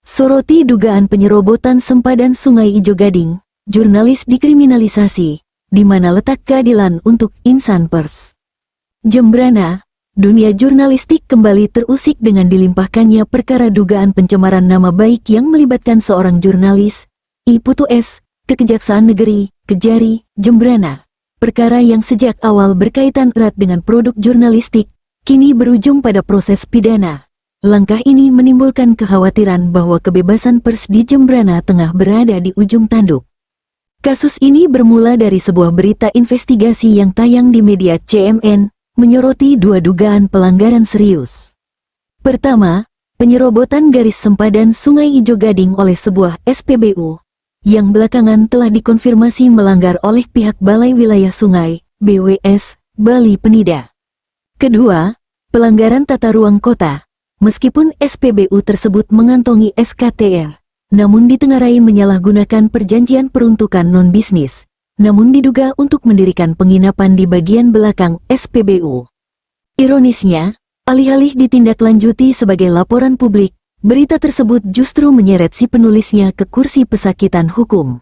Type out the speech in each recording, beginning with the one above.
Soroti dugaan penyerobotan sempadan Sungai Ijo Gading, jurnalis dikriminalisasi, di mana letak keadilan untuk insan pers. Jembrana, dunia jurnalistik kembali terusik dengan dilimpahkannya perkara dugaan pencemaran nama baik yang melibatkan seorang jurnalis, I Putu S, ke Kejaksaan Negeri, Kejari, Jembrana. Perkara yang sejak awal berkaitan erat dengan produk jurnalistik, kini berujung pada proses pidana. Langkah ini menimbulkan kekhawatiran bahwa kebebasan pers di Jembrana tengah berada di ujung tanduk. Kasus ini bermula dari sebuah berita investigasi yang tayang di media CMN, menyoroti dua dugaan pelanggaran serius. Pertama, penyerobotan garis sempadan Sungai Ijo Gading oleh sebuah SPBU, yang belakangan telah dikonfirmasi melanggar oleh pihak Balai Wilayah Sungai, BWS, Bali Penida. Kedua, pelanggaran tata ruang kota. Meskipun SPBU tersebut mengantongi SKTR, namun ditengarai menyalahgunakan perjanjian peruntukan non-bisnis, namun diduga untuk mendirikan penginapan di bagian belakang SPBU. Ironisnya, alih-alih ditindaklanjuti sebagai laporan publik, berita tersebut justru menyeret si penulisnya ke kursi pesakitan hukum.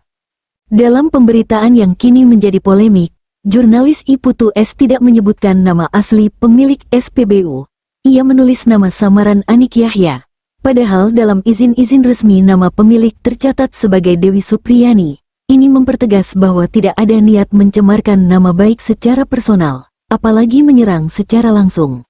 Dalam pemberitaan yang kini menjadi polemik, jurnalis I Putu S tidak menyebutkan nama asli pemilik SPBU. Ia menulis nama samaran Anik Yahya, padahal dalam izin-izin resmi nama pemilik tercatat sebagai Dewi Supriyani. Ini mempertegas bahwa tidak ada niat mencemarkan nama baik secara personal, apalagi menyerang secara langsung.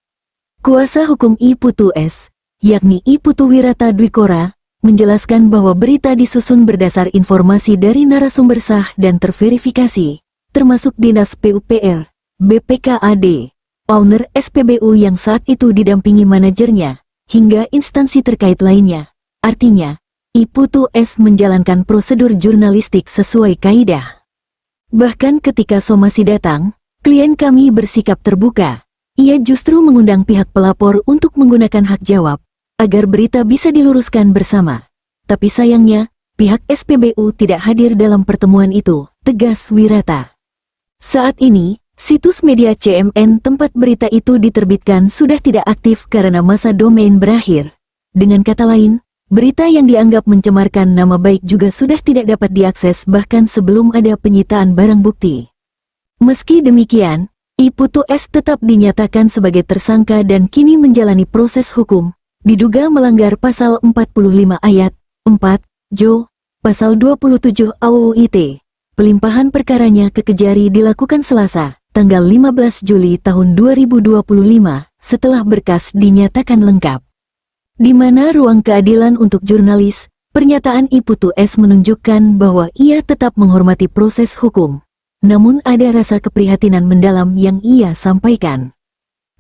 Kuasa hukum I Putu S, yakni I Putu Wirata Dwikora, menjelaskan bahwa berita disusun berdasar informasi dari narasumber sah dan terverifikasi, termasuk Dinas PUPR, BPKAD, owner SPBU yang saat itu didampingi manajernya, hingga instansi terkait lainnya. Artinya, I Putu S menjalankan prosedur jurnalistik sesuai kaidah. Bahkan ketika somasi datang, klien kami bersikap terbuka. Ia justru mengundang pihak pelapor untuk menggunakan hak jawab, agar berita bisa diluruskan bersama. Tapi sayangnya, pihak SPBU tidak hadir dalam pertemuan itu, tegas Wirata. Saat ini, situs media CMN tempat berita itu diterbitkan sudah tidak aktif karena masa domain berakhir. Dengan kata lain, berita yang dianggap mencemarkan nama baik juga sudah tidak dapat diakses bahkan sebelum ada penyitaan barang bukti. Meski demikian, I Putu S tetap dinyatakan sebagai tersangka dan kini menjalani proses hukum, diduga melanggar pasal 45 ayat 4, Jo, pasal 27 AUU ITE. Pelimpahan perkaranya ke Kejari dilakukan Selasa, tanggal 15 Juli tahun 2025, setelah berkas dinyatakan lengkap. Di mana ruang keadilan untuk jurnalis, pernyataan I Putu S menunjukkan bahwa ia tetap menghormati proses hukum. Namun ada rasa keprihatinan mendalam yang ia sampaikan.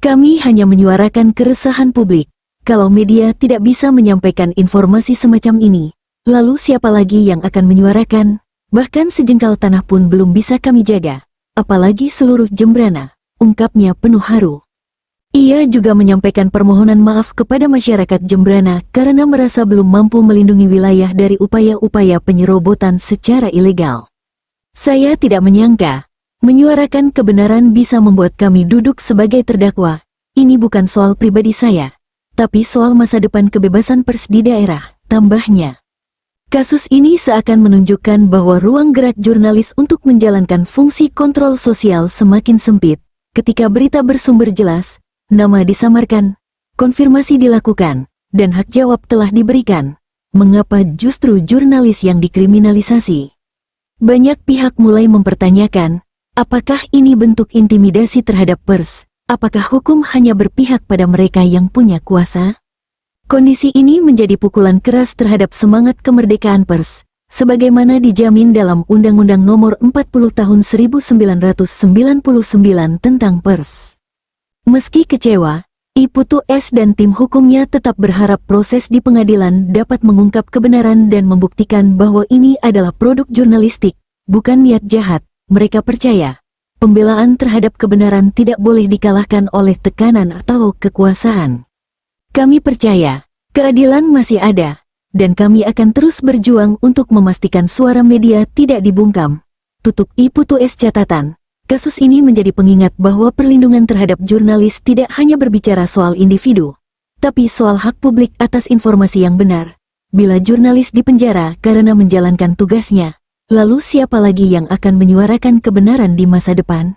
Kami hanya menyuarakan keresahan publik. Kalau media tidak bisa menyampaikan informasi semacam ini, lalu siapa lagi yang akan menyuarakan? Bahkan sejengkal tanah pun belum bisa kami jaga. Apalagi seluruh Jembrana, ungkapnya penuh haru. Ia juga menyampaikan permohonan maaf kepada masyarakat Jembrana karena merasa belum mampu melindungi wilayah dari upaya-upaya penyerobotan secara ilegal. Saya tidak menyangka, menyuarakan kebenaran bisa membuat kami duduk sebagai terdakwa. Ini bukan soal pribadi saya, tapi soal masa depan kebebasan pers di daerah, tambahnya. Kasus ini seakan menunjukkan bahwa ruang gerak jurnalis untuk menjalankan fungsi kontrol sosial semakin sempit. Ketika berita bersumber jelas, nama disamarkan, konfirmasi dilakukan, dan hak jawab telah diberikan, mengapa justru jurnalis yang dikriminalisasi? Banyak pihak mulai mempertanyakan, apakah ini bentuk intimidasi terhadap pers? Apakah hukum hanya berpihak pada mereka yang punya kuasa? Kondisi ini menjadi pukulan keras terhadap semangat kemerdekaan pers, sebagaimana dijamin dalam Undang-Undang Nomor 40 Tahun 1999 tentang pers. Meski kecewa, I Putu S dan tim hukumnya tetap berharap proses di pengadilan dapat mengungkap kebenaran dan membuktikan bahwa ini adalah produk jurnalistik, bukan niat jahat. Mereka percaya, pembelaan terhadap kebenaran tidak boleh dikalahkan oleh tekanan atau kekuasaan. Kami percaya, keadilan masih ada, dan kami akan terus berjuang untuk memastikan suara media tidak dibungkam. Tutup I Putu S catatan. Kasus ini menjadi pengingat bahwa perlindungan terhadap jurnalis tidak hanya berbicara soal individu, tapi soal hak publik atas informasi yang benar, Bila jurnalis dipenjara karena menjalankan tugasnya, lalu siapa lagi yang akan menyuarakan kebenaran di masa depan?